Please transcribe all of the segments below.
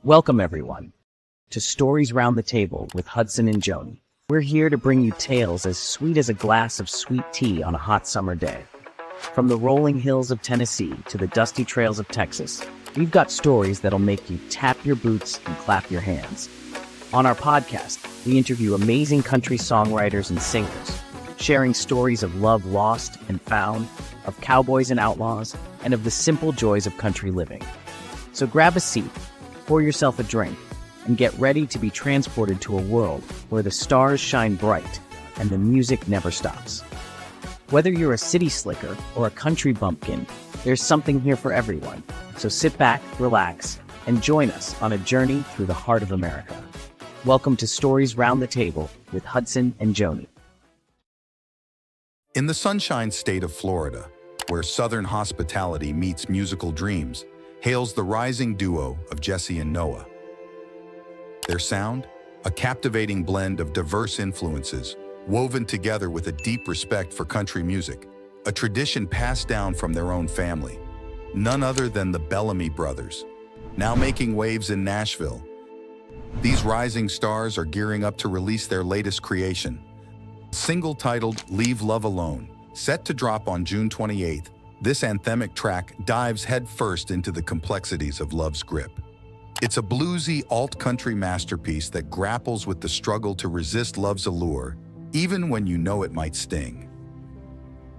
Welcome, everyone, to Stories Round the Table with Hudson and Joni. We're here to bring you tales as sweet as a glass of sweet tea on a hot summer day. From the rolling hills of Tennessee to the dusty trails of Texas, we've got stories that'll make you tap your boots and clap your hands. On our podcast, we interview amazing country songwriters and singers, sharing stories of love lost and found, of cowboys and outlaws, and of the simple joys of country living. So grab a seat, pour yourself a drink, and get ready to be transported to a world where the stars shine bright and the music never stops. Whether you're a city slicker or a country bumpkin, there's something here for everyone. So sit back, relax, and join us on a journey through the heart of America. Welcome to Stories Round the Table with Hudson and Joni. In the sunshine state of Florida, where Southern hospitality meets musical dreams, hails the rising duo of Jessie and Noah. Their sound, a captivating blend of diverse influences, woven together with a deep respect for country music, a tradition passed down from their own family. None other than the Bellamy Brothers, now making waves in Nashville. These rising stars are gearing up to release their latest creation, single titled Leave Love Alone. Set to drop on June 28th, this anthemic track dives headfirst into the complexities of love's grip. It's a bluesy alt-country masterpiece that grapples with the struggle to resist love's allure, even when you know it might sting.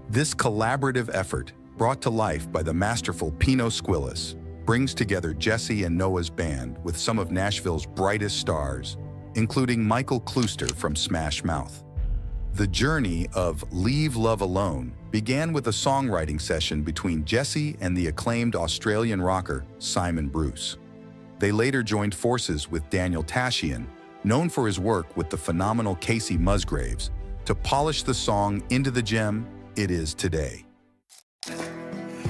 This collaborative effort, brought to life by the masterful Pino Squillis, brings together Jessie and Noah's band with some of Nashville's brightest stars, including Michael Klooster from Smash Mouth. The journey of Leave Love Alone began with a songwriting session between Jessie and the acclaimed Australian rocker Simon Bruce. They later joined forces with Daniel Tashian, known for his work with the phenomenal Casey Musgraves, to polish the song into the gem it is today.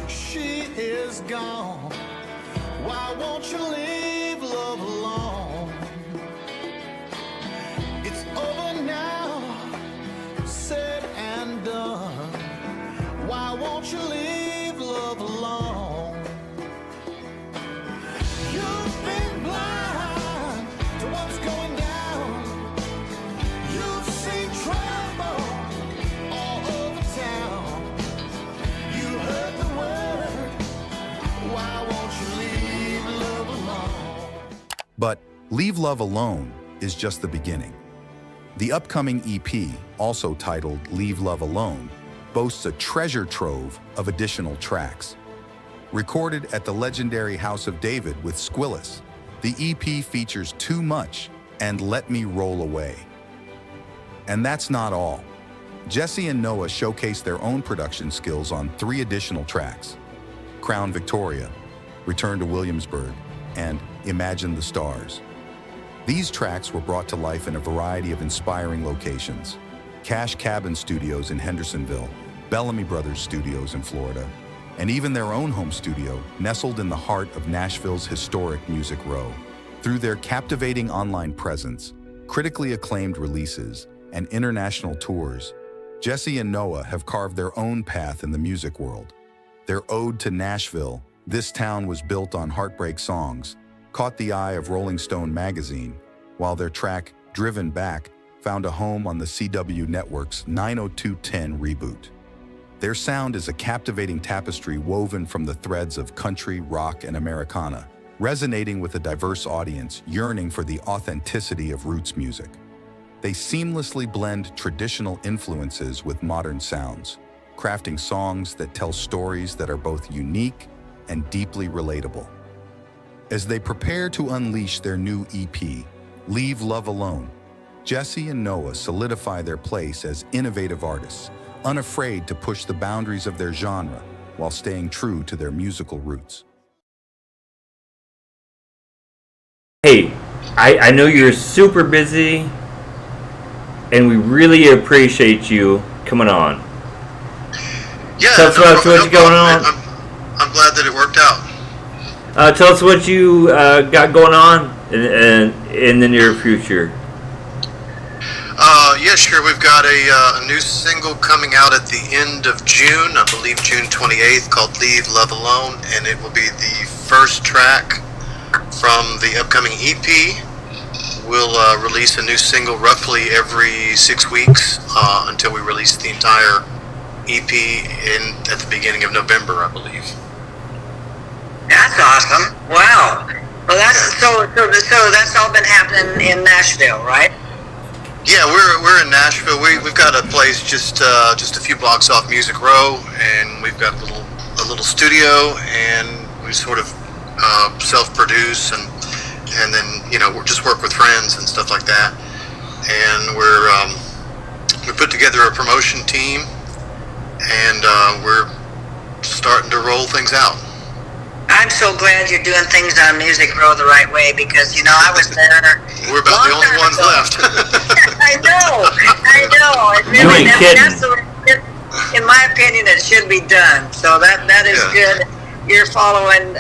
She is gone. Why won't you leave love alone? It's over now, said and done. Why won't you leave love alone? You've been blind to what's going down. You've seen trouble all over town. You heard the word. Why won't you leave love alone? But Leave Love Alone is just the beginning. The upcoming EP, also titled Leave Love Alone, boasts a treasure trove of additional tracks. Recorded at the legendary House of David with Squillis, the EP features Too Much and Let Me Roll Away. And that's not all. Jessie and Noah showcase their own production skills on 3 additional tracks: Crown Victoria, Return to Williamsburg, and Imagine the Stars. These tracks were brought to life in a variety of inspiring locations: Cash Cabin Studios in Hendersonville, Bellamy Brothers Studios in Florida, and even their own home studio, nestled in the heart of Nashville's historic Music Row. Through their captivating online presence, critically acclaimed releases, and international tours, Jessie and Noah have carved their own path in the music world. Their ode to Nashville, This Town Was Built on Heartbreak Songs, caught the eye of Rolling Stone magazine, while their track, Driven Back, found a home on the CW Network's 90210 reboot. Their sound is a captivating tapestry woven from the threads of country, rock, and Americana, resonating with a diverse audience yearning for the authenticity of roots music. They seamlessly blend traditional influences with modern sounds, crafting songs that tell stories that are both unique and deeply relatable. As they prepare to unleash their new EP, Leave Love Alone, Jessie and Noah solidify their place as innovative artists, unafraid to push the boundaries of their genre while staying true to their musical roots. Hey, I know you're super busy, and we really appreciate you coming on. Yeah, Tell us what's going on. I'm glad that it worked out. Tell us what you got going on in the near future. Yeah, sure. We've got a new single coming out at the end of June, I believe June 28th, called Leave Love Alone, and it will be the first track from the upcoming EP. We'll release a new single roughly every 6 weeks until we release the entire EP at the beginning of November, I believe. That's awesome! Wow. Well, that's so that's all been happening in Nashville, right? Yeah, we're in Nashville. We've got a place just a few blocks off Music Row, and we've got a little studio, and we sort of self-produce and then we just work with friends and stuff like that. And we put together a promotion team, and we're starting to roll things out. I'm so glad you're doing things on Music Row the right way, because I was there. We're about the only ones left. I know. And really, that's the way, in my opinion, it should be done. So that is good. You're following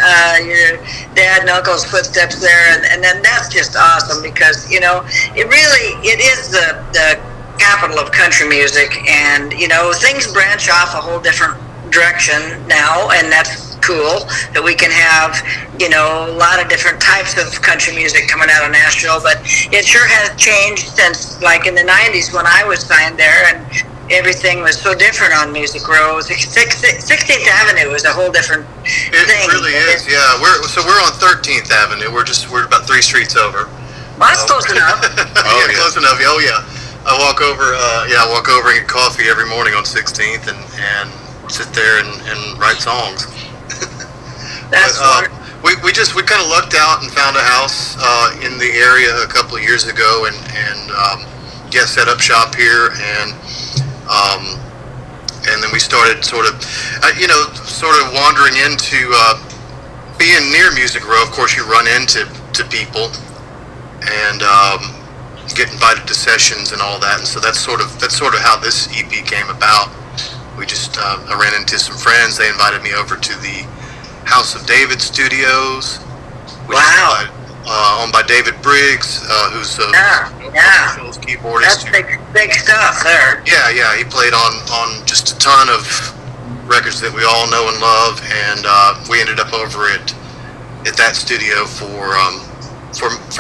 your dad and uncle's footsteps there, and then that's just awesome, because it is the capital of country music, and things branch off a whole different direction now, and that's cool that we can have a lot of different types of country music coming out of Nashville. But it sure has changed since, like, in the 90s when I was signed there, and everything was so different on Music Row. 16th Avenue is a whole different thing. It really is, yeah. We're on 13th Avenue. We're about 3 streets over. Well, that's close enough. Close enough. Oh yeah. I walk over and get coffee every morning on 16th and sit there and write songs. That's we kind of lucked out and found a house in the area a couple of years ago, and set up shop here, and then we started sort of wandering into being near Music Row. Of course, you run into people and get invited to sessions and all that, and so that's sort of how this EP came about. We just I ran into some friends. They invited me over to the House of David Studios, which is owned by David Briggs, who's a keyboardist. That's big stuff there. Yeah, he played on just a ton of records that we all know and love, and we ended up over at that studio for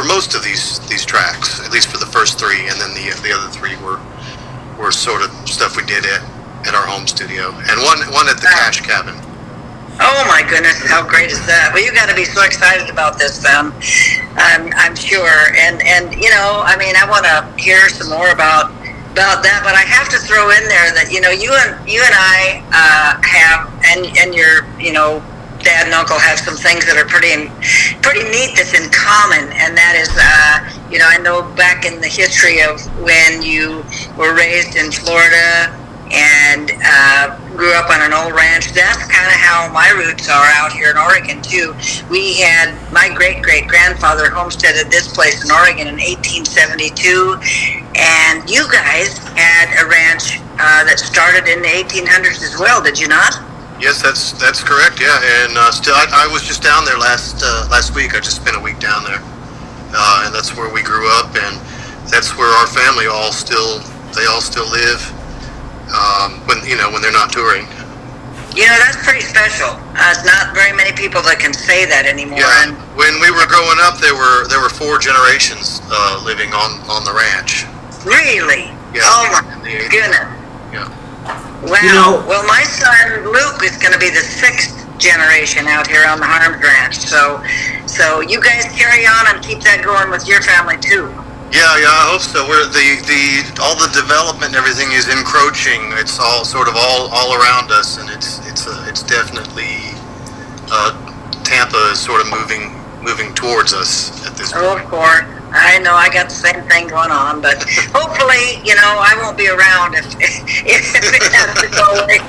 most of these tracks, at least for the first 3, and then the other 3 were sort of stuff we did at our home studio, and one at the Cash Cabin. Oh my goodness, how great is that? Well, you got to be so excited about this then, I'm sure. And I want to hear some more about that, but I have to throw in there that you and I have, and your dad and uncle have some things that are pretty neat that's in common, and that is I know back in the history of when you were raised in Florida and grew up on an old ranch. That's kind of how my roots are out here in Oregon too. We had my great-great-grandfather homesteaded this place in Oregon in 1872, and you guys had a ranch that started in the 1800s as well, did you not? Yes, that's correct. Yeah, and still, I was just down there last week. I just spent a week down there, and that's where we grew up, and that's where our family all still live. When they're not touring. That's pretty special. It's not very many people that can say that anymore. Yeah. And when we were growing up, there were 4 generations living on the ranch. Really? Yeah. Oh my goodness. Yeah. Wow. Well, my son Luke is going to be the 6th generation out here on the Harms Ranch. So you guys carry on and keep that going with your family too. Yeah, I hope so. We're all the development and everything is encroaching. It's all sort of all around us, and it's definitely Tampa is sort of moving towards us at this point. Oh, of course. I know I got the same thing going on, but hopefully, I won't be around if it has to go away.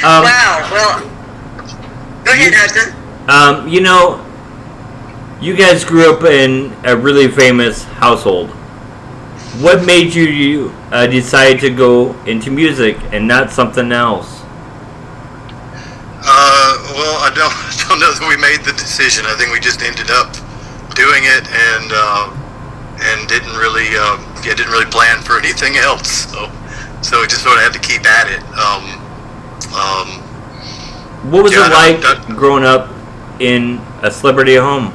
Wow. Well, go ahead, Hudson. You guys grew up in a really famous household. What made you decide to go into music and not something else? Well, I don't know that we made the decision. I think we just ended up doing it and didn't really plan for anything else. So we just sort of had to keep at it. What was it like growing up in a celebrity home?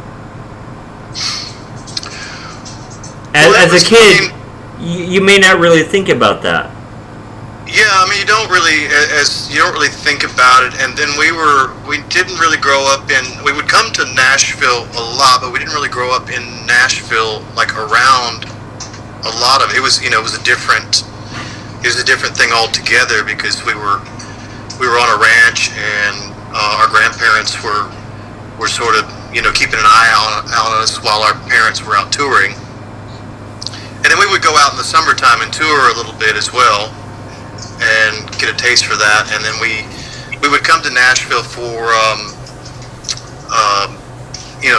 As a kid, you may not really think about that. Yeah, I mean, you don't really think about it. And then we didn't really grow up in. We would come to Nashville a lot, but we didn't really grow up in Nashville, like around a lot of it. Was it was a different thing altogether, because we were on a ranch, and our grandparents were sort of keeping an eye on us while our parents were out touring. And then we would go out in the summertime and tour a little bit as well, and get a taste for that. And then we would come to Nashville for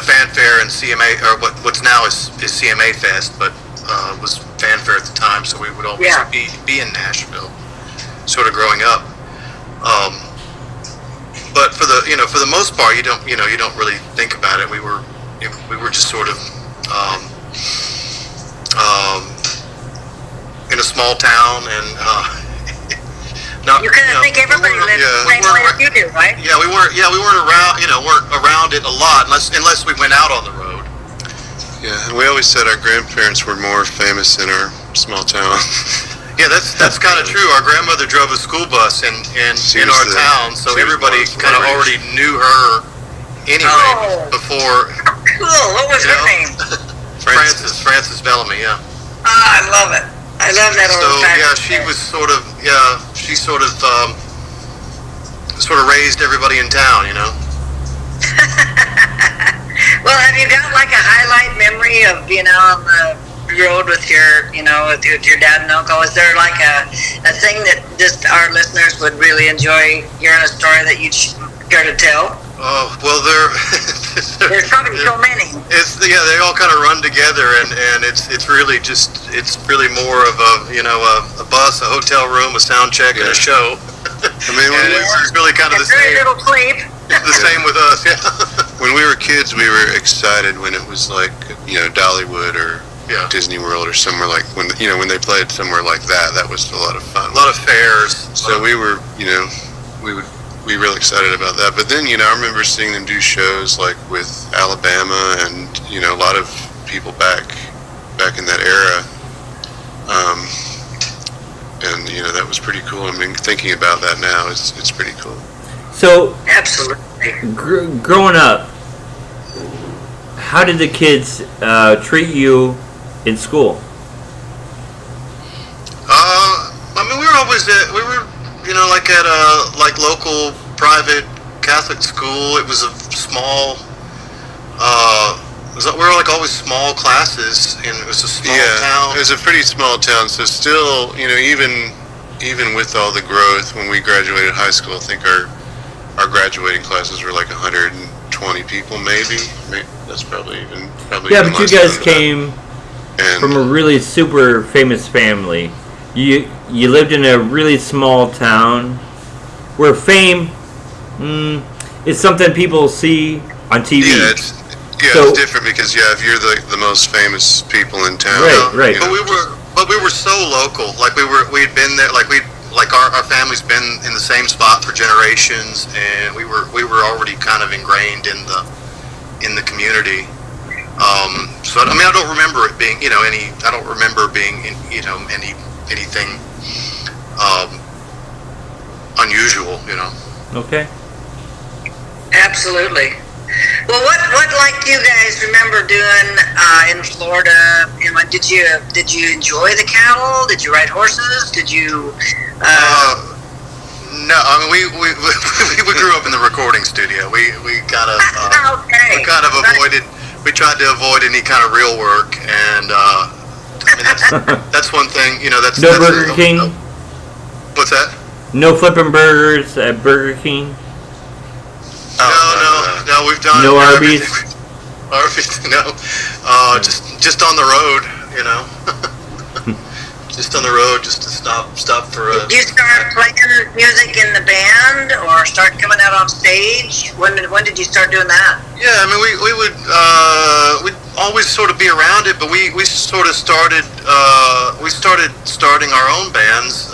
Fanfare and CMA, or what's now is CMA Fest, but was Fanfare at the time. So we would always be in Nashville, sort of growing up. But for the most part, you don't really think about it. We were just sort of in a small town, and you kind of think everybody lives the same way as you do, right? Yeah, we weren't around it a lot, unless we went out on the road. Yeah, and we always said our grandparents were more famous in our small town. Yeah, that's kind of true. Our grandmother drove a school bus in our town, so everybody kind of already knew her anyway before. Cool. What was her name? Frances Bellamy. Yeah. I love it. I love that old time. So yeah, she was sort of raised everybody in town, Well, have you got like a highlight memory of being out on the road with your dad and uncle? Is there like a thing that just our listeners would really enjoy hearing, a story that you'd care to tell? Oh, well, there's probably so many. They all kind of run together, and it's really more of a bus, a hotel room, a sound check, and a show. I mean, it's really kind of the same. Very little sleep. The same with us. Yeah. When we were kids, we were excited when it was like Dollywood or Disney World or somewhere like when they played somewhere like that. That was a lot of fun. A lot of fairs. So we were we would be real excited about that. But then I remember seeing them do shows like with Alabama and a lot of people back in that era. And that was pretty cool. I mean, thinking about that now, it's pretty cool. So, absolutely. Growing up, how did the kids treat you in school? I mean, we were always at a local private Catholic school. It was a small. We were like always small classes, and it was a small town. It was a pretty small town. So still, even with all the growth, when we graduated high school, I think our graduating classes were like 120 people, maybe. That's probably even but you guys came from a really super famous family. You lived in a really small town where fame is something people see on TV. It's different because if you're the most famous people in town, right. But we were so local. Like we'd been there. Our family's been in the same spot for generations, and we were already kind of ingrained in the community. So I mean, I don't remember it being I don't remember being anything unusual. Okay. Absolutely. Well, what do you guys remember doing in Florida? Did you enjoy the cattle? Did you ride horses? Did you? No, I mean we grew up in the recording studio. We kind of avoided. We tried to avoid any kind of real work, and I mean that's one thing. That's Burger King. What's that? No flipping burgers at Burger King. No, we've done no Arby's. Arby's, no. Just on the road, just on the road, just to stop for a. Did you start playing music in the band, or start coming out on stage? When did you start doing that? Yeah, I mean we'd always sort of be around it, but we sort of started starting our own bands.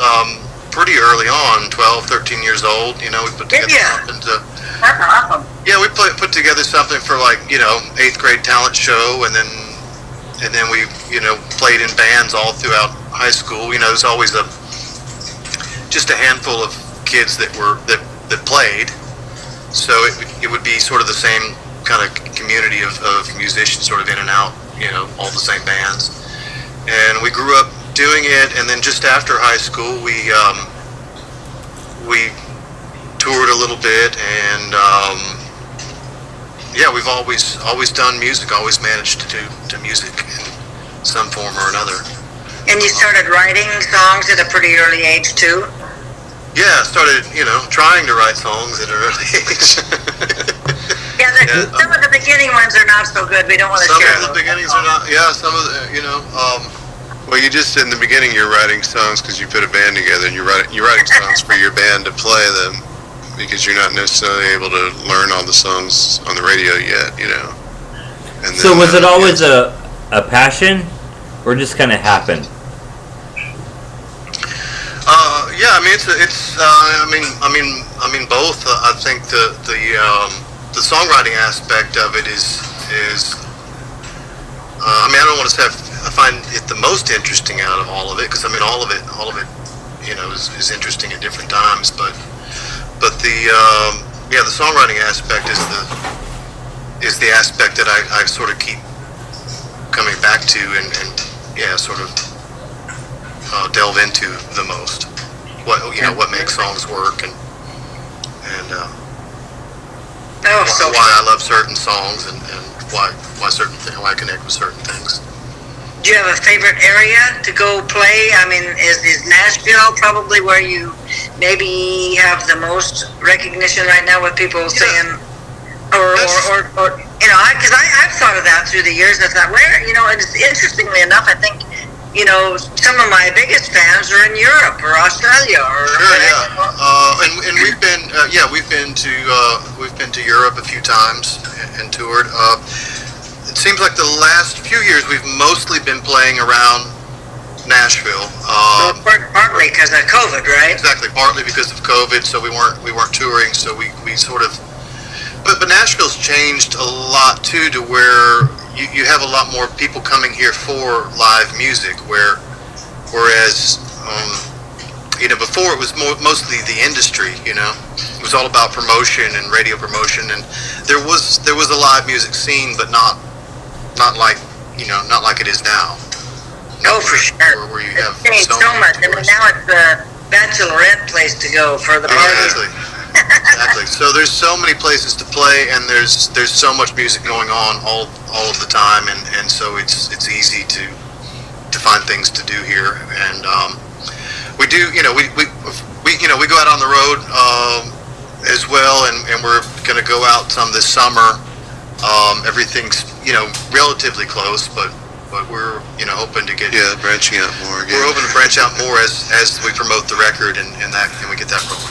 pretty early on, 12, 13 years old. We put together something to. That's awesome. Yeah, we put together something for 8th grade talent show, and then we played in bands all throughout high school. There's always just a handful of kids that played, so it would be sort of the same kind of community of musicians, sort of in and out, all the same bands. And we grew up doing it, and then just after high school, we toured a little bit, and we've always done music, always managed to do music in some form or another. And you started writing songs at a pretty early age too? Yeah, started, trying to write songs at an early age. Some of the beginning ones are not so good. We don't want to share Some of the beginnings are not, some of the, Well, you just in the beginning you're writing songs because you put a band together, and you're writing songs for your band to play them, because you're not necessarily able to learn all the songs on the radio yet, And So was it always a passion, or just kind of happened? Both. I think the songwriting aspect of it is I don't want to say I find it the most interesting out of all of it, because all of it is interesting at different times, but the songwriting aspect is the aspect that I sort of keep coming back to and sort of delve into the most. What makes songs work, and why I love certain songs, and why I connect with certain things. Do you have a favorite area to go play? Is Nashville probably where you maybe have the most recognition right now, with people saying, or because I've thought of that through the years. I thought, and interestingly enough, I think, some of my biggest fans are in Europe or Australia or. Sure, yeah. And we've been to Europe a few times and toured. It seems like the last few years we've mostly been playing around Nashville. Partly because of COVID, right? Exactly, partly because of COVID. So we weren't touring. So we sort of. But Nashville's changed a lot too, to where you have a lot more people coming here for live music. Whereas before it was mostly the industry. It was all about promotion and radio promotion, and there was a live music scene, but not like it is now. Oh, for sure. Where you have so much. Now it's the bachelorette place to go for the party. Exactly. So there's so many places to play, and there's so much music going on all of the time, and so it's easy to find things to do here. And we do, we go out on the road as well, and we're going to go out some this summer. Everything's relatively close, but we're hoping to get branching out more. We're hoping to branch out more as we promote the record and we get that rolling.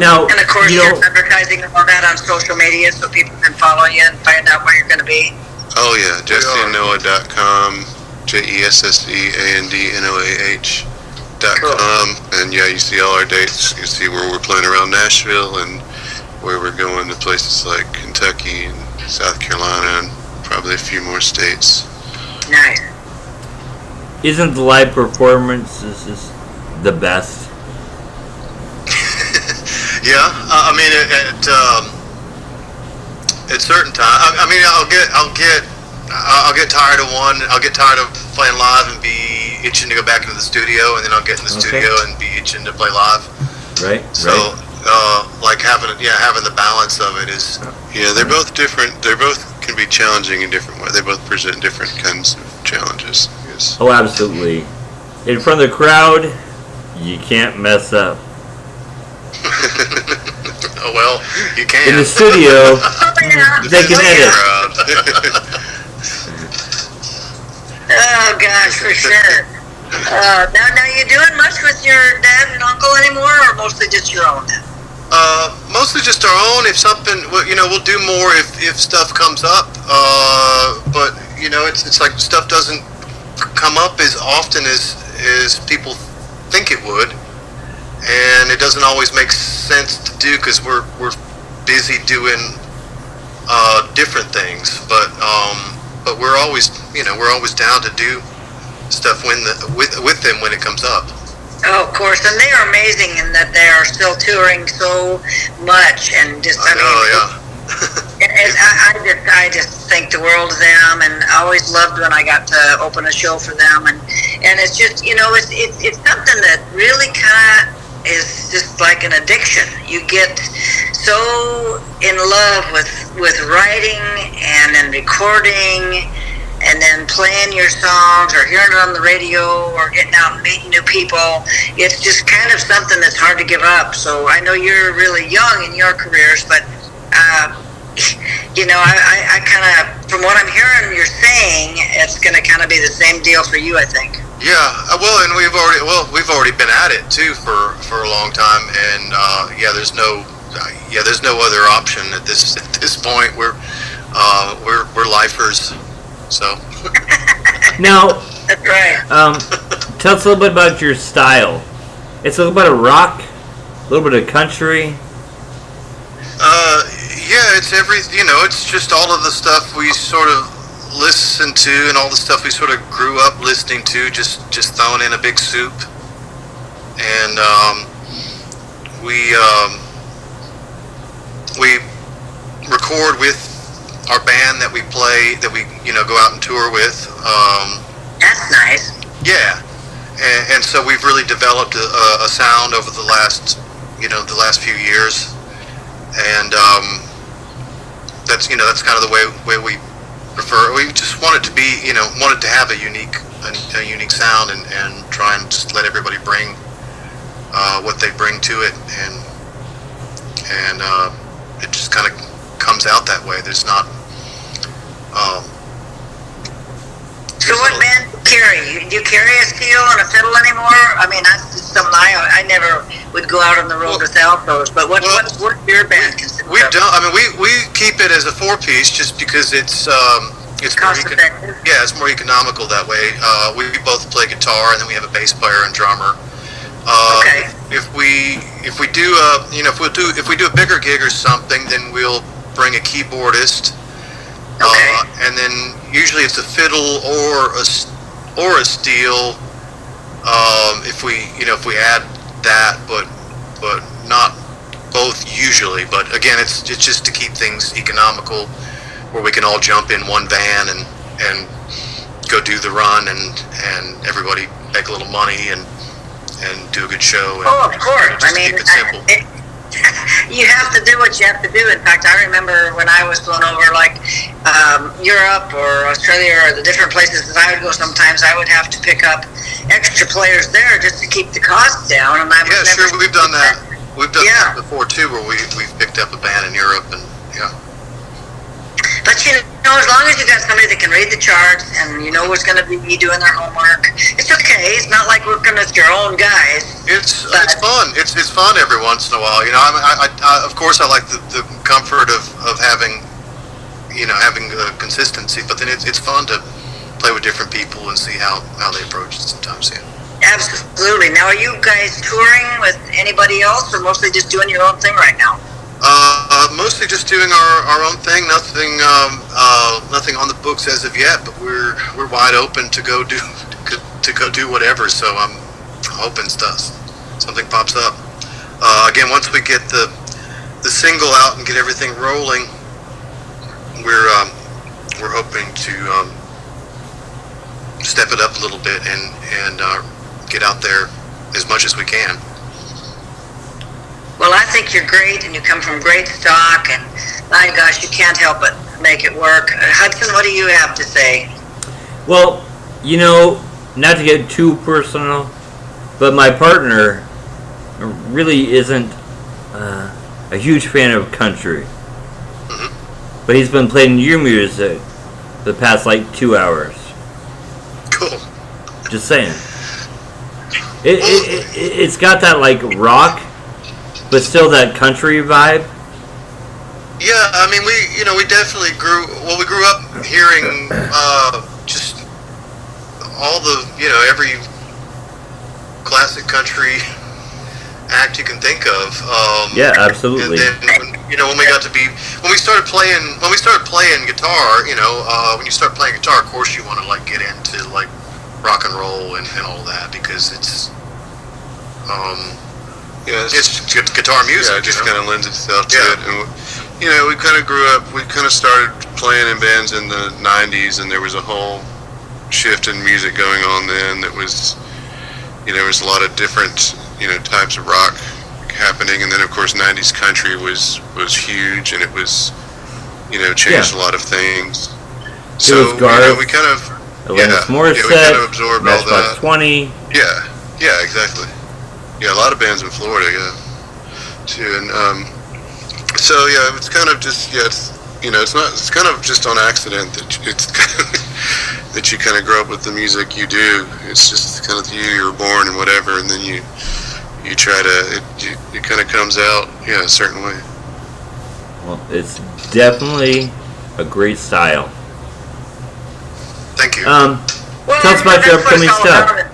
Now, and of course you're advertising all that on social media so people can follow you and find out where you're going to be. Oh yeah, JessieNoah.com, JessieNoah.com, and you see all our dates. You see where we're playing around Nashville and where we're going to places like Kentucky and South Carolina and probably a few more states. Nice. Isn't the live performances the best? Yeah, at certain times. I'll get tired of one. I'll get tired of playing live and be itching to go back into the studio, and then I'll get in the studio and be itching to play live. Right. So, having the balance of it is. Yeah, they're both different. They both can be challenging in different ways. They both present different kinds of challenges. Yes. Oh, absolutely. In front of the crowd, you can't mess up. Oh well, you can. In the studio, they can edit. Oh gosh, for sure. Now you doing much with your dad and uncle anymore, or mostly just your own? Mostly just our own. If something, we'll do more if stuff comes up. But it's like stuff doesn't come up as often as people think it would. and it doesn't always make sense to do because we're busy doing different things. But we're always down to do stuff with them when it comes up. Oh, of course, and they are amazing in that they are still touring so much, and just I just think the world of them, and I always loved when I got to open a show for them, and it's just it's something that really kind of is just like an addiction. You get so in love with writing and then recording and then playing your songs or hearing it on the radio or getting out and meeting new people. It's just kind of something that's hard to give up. So I know you're really young in your careers, but I kind of, from what I'm hearing you're saying, it's going to kind of be the same deal for you, I think. Yeah, well, and we've already been at it too for a long time, and there's no other option at this point. We're lifers, so. Now, that's right. Tell us a little bit about your style. It's a little bit of rock, a little bit of country. It's it's just all of the stuff we sort of listen to and all the stuff we sort of grew up listening to, just thrown in a big soup. And we record with our band that we play, that we go out and tour with. That's nice. Yeah, and so we've really developed a sound over the last few years, and that's kind of the way we prefer. We just want it to be, wanted to have a unique sound, and try and just let everybody bring what they bring to it, and it just kind of comes out that way. There's not. So what band do you carry? Do you carry a steel and a fiddle anymore? I mean, that's just something I never would go out on the road without those. But what's your band consist of? We've done. I mean, we keep it as a 4-piece just because it's cost effective. Yeah, it's more economical that way. We both play guitar, and then we have a bass player and drummer. Okay. If we do if we do a bigger gig or something, then we'll bring a keyboardist. Okay. And then usually it's a fiddle or a steel. If we add that, but not both usually. But again, it's just to keep things economical, where we can all jump in one van and go do the run, and everybody make a little money and do a good show. And, of course. Just keep it simple. You have to do what you have to do. In fact, I remember when I was going over Europe or Australia or the different places that I would go, sometimes I would have to pick up extra players there just to keep the costs down. And I yeah, sure, we've done that. We've done that before too, where we've picked up a band in Europe, and yeah. But as long as you got somebody that can read the charts and what's going to be doing their homework, it's okay. It's not like working with your own guys. It's fun. It's fun every once in a while. I of course I like the comfort of having consistency, but then it's fun to play with different people and see how they approach it sometimes. Yeah. Absolutely. Now, are you guys touring with anybody else, or mostly just doing your own thing right now? Mostly just doing our own thing. Nothing on the books as of yet, but we're wide open to go do whatever. So I'm hoping something pops up. Again, once we get the single out and get everything rolling, we're hoping to step it up a little bit and get out there as much as we can. Well, I think you're great, and you come from great stock, and my gosh, you can't help but make it work. Hudson, what do you have to say? Well, not to get too personal, but my partner really isn't a huge fan of country. Mm-hmm. But he's been playing your music the past 2 hours. Cool. Just saying. It's got that rock, but still that country vibe. Yeah, I mean, we definitely grew up hearing just all the every classic country act you can think of. Yeah, absolutely. And then when we started playing guitar, when you start playing guitar, of course you want to like get into like rock and roll and all that, because it's guitar music. Yeah, it just kind of lends itself to it. And we kind of grew up. We kind of started playing in bands in the '90s, and there was a whole shift in music going on then. That was, there was a lot of different, types of rock happening, and then of course '90s country was huge, and it was, changed a lot of things. So it was Garth, we kind of, Alanis Morissette, we kind of absorbed all that. 20. Yeah, exactly. Yeah, a lot of bands in Florida, too, and so it's kind of just it's kind of just on accident that it's that you kind of grow up with the music you do. It's just kind of you were born and whatever, and then you try to it kind of comes out a certain way. Well, it's definitely a great style. Thank you. Tell us about your upcoming stuff.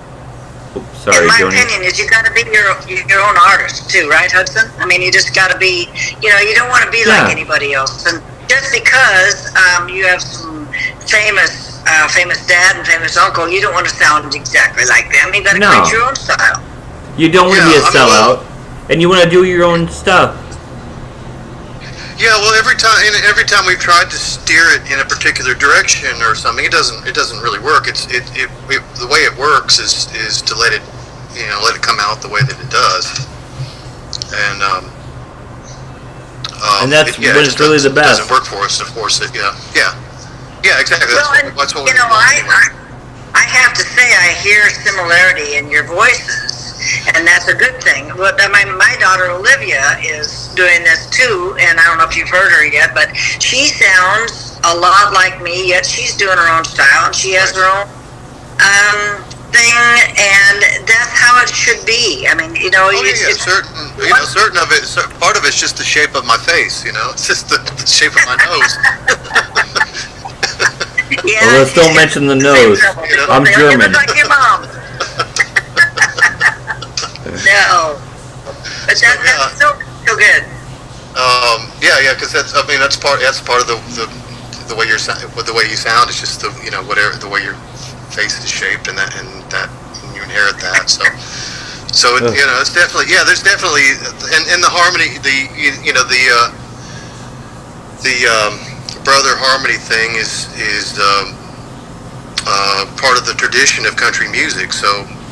Sorry, in my Joni. opinion, is you got to be your own artist too, right, Hudson? I mean, you just got to be. You don't want to be like anybody else, and just because you have some famous dad and famous uncle, you don't want to sound exactly like them. You got to create your own style. You don't want to be a sellout, and you want to do your own stuff. Yeah, well, every time we've tried to steer it in a particular direction or something, it doesn't really work. The way it works is to let it come out the way that it does, and that's when it's really the best. It doesn't work for us to force it. Yeah, exactly. Well, that's what we I have to say I hear similarity in your voices. And that's a good thing. But my daughter Olivia is doing this too, and I don't know if you've heard her yet, but she sounds a lot like me, yet she's doing her own style, and she has her own thing, and that's how it should be. I mean, certain of it. Part of it's just the shape of my face. It's just the shape of my nose. Well, let's don't mention the nose. I'm German. You look like your mom. No, but that's so good. Because that's part of the way you sound. It's just the way your face is shaped, and you inherit that. So it's definitely there's definitely and the harmony, the brother harmony thing is part of the tradition of country music.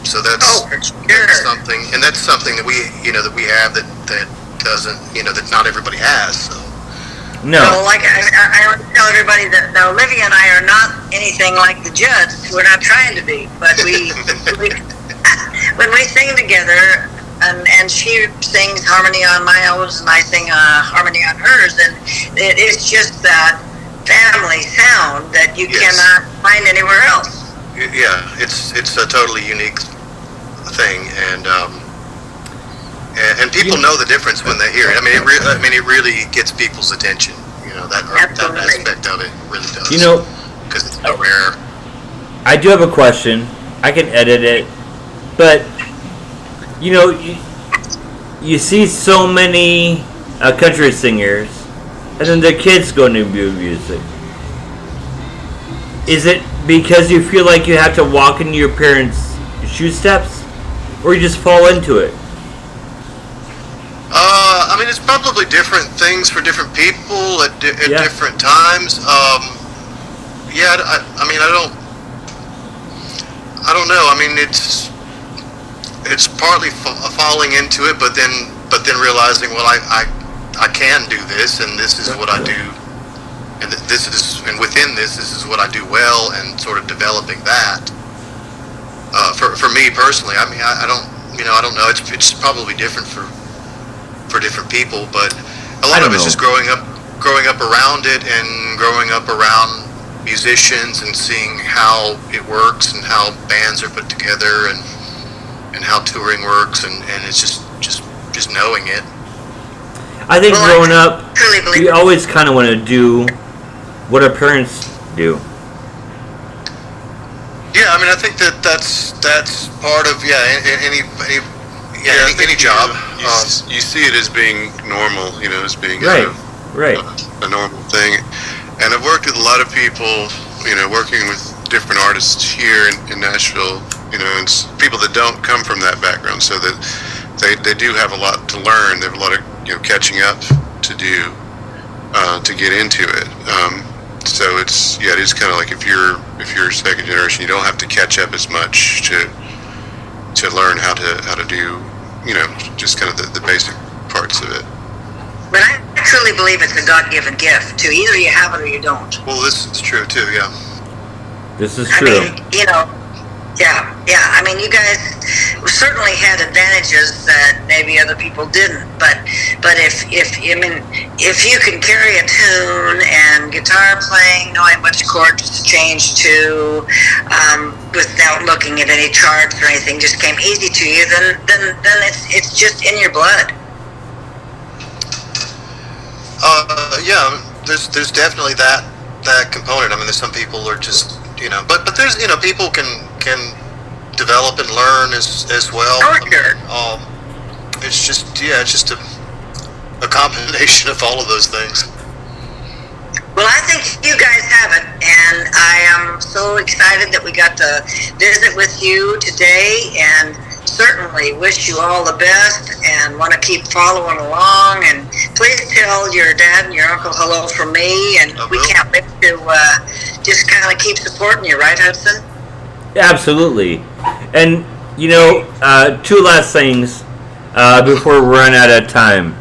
So that's something, and that's something that we have that doesn't that not everybody has. So. No. Well, like I always tell everybody that Olivia and I are not anything like the Judds. We're not trying to be, but we when we sing together, and she sings harmony on my own, and I sing harmony on hers, and it's just that family sound that you cannot find anywhere else. Yeah, it's a totally unique thing, and people know the difference when they hear it. I mean, it really gets people's attention. That aspect of it really does. Because it's so rare. I do have a question. I can edit it, but you see so many country singers, and then their kids go into music. Is it because you feel like you have to walk into your parents' shoe steps, or you just fall into it? It's probably different things for different people at different times. I don't know. It's partly falling into it, but then realizing, well, I can do this, and this is what I do, and within this is what I do well, and sort of developing that. For me personally, I don't know. It's probably different for different people, but a lot of it's just growing up around it, and growing up around musicians, and seeing how it works, and how bands are put together, and how touring works, and it's just knowing it. I think growing up, we always kind of want to do what our parents do. Yeah, I think that's part of any Yeah, any job. You see it as being normal, as being Right. a normal thing. And I've worked with a lot of people, working with different artists here in Nashville, and people that don't come from that background, so that they do have a lot to learn. They have a lot of catching up to do to get into it. So it is kind of like if you're second generation, you don't have to catch up as much to learn how to do just kind of the basic parts of it. But I truly believe it's a God-given gift, too. Either you have it or you don't. Well, this is true too. Yeah. This is true. I mean, yeah. I mean, you guys certainly had advantages that maybe other people didn't. But if you can carry a tune and guitar playing, knowing which chords to change to, without looking at any charts or anything, just came easy to you, then it's just in your blood. Yeah. There's definitely that component. I mean, there's some people are just but there's people can develop and learn as well. It's just a combination of all of those things. Well, I think you guys have it, and I am so excited that we got to visit with you today, and certainly wish you all the best and want to keep following along. And please tell your dad and your uncle hello from me, and we can't wait to just kind of keep supporting you, right, Hudson? Absolutely. And, two last things before we run out of time.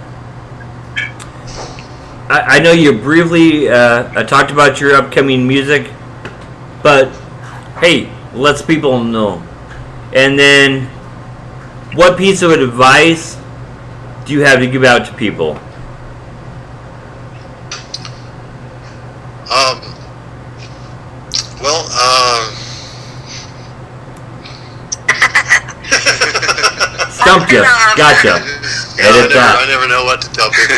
I know you briefly talked about your upcoming music, but hey, let's people know. And then, what piece of advice do you have to give out to people? Stumped you. Gotcha. I never know what to tell people.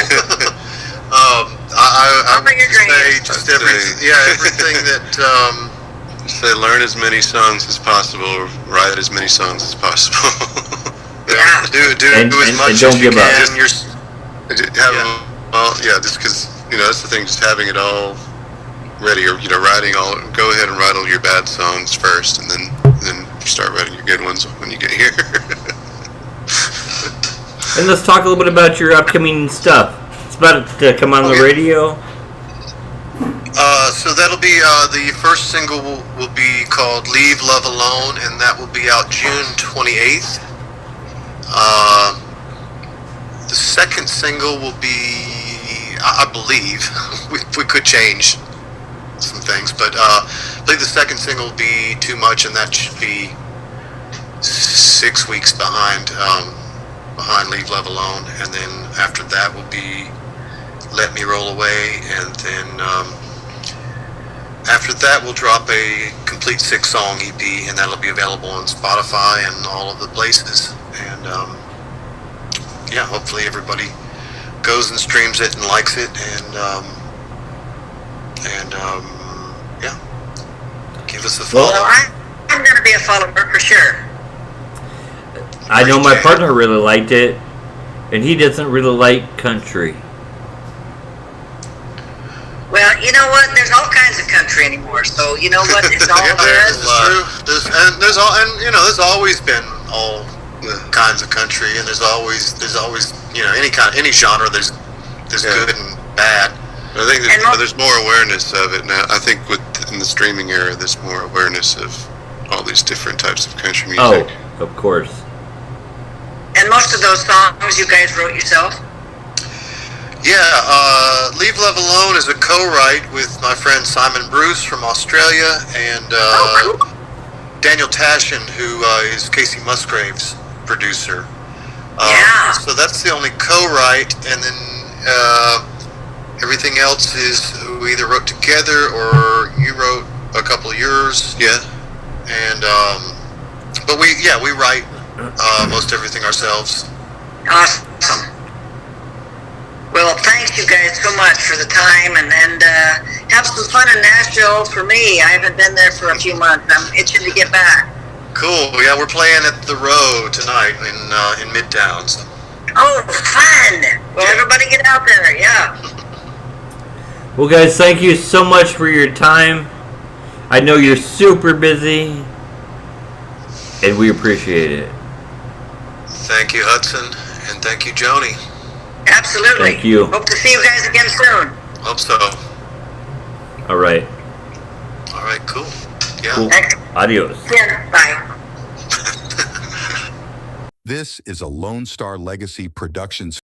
I would say just everything that. Say learn as many songs as possible, write as many songs as possible. Do as much and don't as you give up. can. Just because that's the thing, just having it all ready, or writing all. Go ahead and write all your bad songs first, and then start writing your good ones when you get here. And let's talk a little bit about your upcoming stuff. It's about to come on the radio. So that'll be the first single will be called "Leave Love Alone," and that will be out June 28th. The second single will be, I believe, we could change some things, but I believe the second single will be "Too Much," and that should be 6 weeks behind "Leave Love Alone," and then after that will be "Let Me Roll Away," and then after that we'll drop a complete 6-song EP, and that'll be available on Spotify and all of the places. And hopefully everybody goes and streams it and likes it, and give us a follow. Well, I'm going to be a follower for sure. I know my partner really liked it, and he doesn't really like country. Well, you know what? There's all kinds of country anymore. So you know what? It's all That's true. There's always been all kinds of country, and there's always any genre. There's good and bad. I think there's more awareness of it now. I think in the streaming era, there's more awareness of all these different types of country music. Oh, of course. And most of those songs you guys wrote yourself? Yeah, "Leave Love Alone" is a co-write with my friend Simon Bruce from Australia, and Daniel Tashin, who is Casey Musgrave's producer. So that's the only co-write, and then everything else is we either wrote together or you wrote a couple of yours. Yeah. And but we write most everything ourselves. Awesome. Well, thank you guys so much for the time, and have some fun in Nashville for me. I haven't been there for a few months. I'm itching to get back. Cool. Yeah, we're playing at the Row tonight in Midtown. So. Oh, fun! Well, everybody get out there. Yeah. Well, guys, thank you so much for your time. I know you're super busy, and we appreciate it. Thank you, Hudson, and thank you, Joni. Absolutely. Thank you. Hope to see you guys again soon. Hope so. All right. All right, cool. Yeah. Cool. Adios. Yeah, bye. This is a Lone Star Legacy Productions